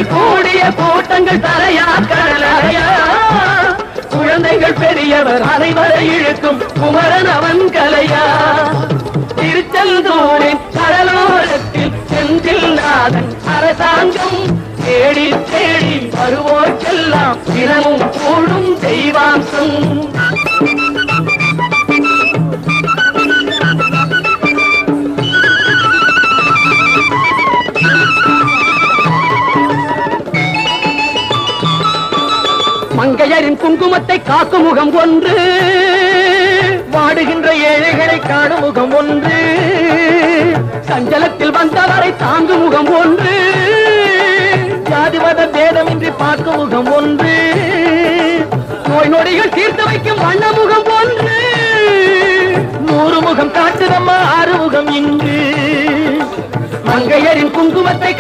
கோயிலில் கூடிய கூட்டங்கள் தலையா கடலையா குழந்தைகள் பெரியவர் அனைவரை இழுக்கும் குமரன் அவன் கலையா திருச்செந்தூரின் கடலோரத்தில் செந்தில் நாதன் அரசாங்கம் தேடி தேடி வருவோர்க்கெல்லாம் தினமும் கூடும் தெய்வாம்சம் மங்கையரின் குங்குமத்தை காக்கும் முகம் ஒன்று வாடுகின்ற ஏழைகளை காணும் முகம் ஒன்று சஞ்சலத்தில் வந்தவரை தாங்கும் முகம் ஒன்று ஜாதிமத பேதமின்றி பார்க்கும் முகம் ஒன்று நோய் நொடிகள் தீர்த்து வைக்கும் வண்ண முகம் ஒன்று 100 முகம் காட்டுதம்மா 6 முகம் இங்கு மங்கையரின் குங்குமத்தை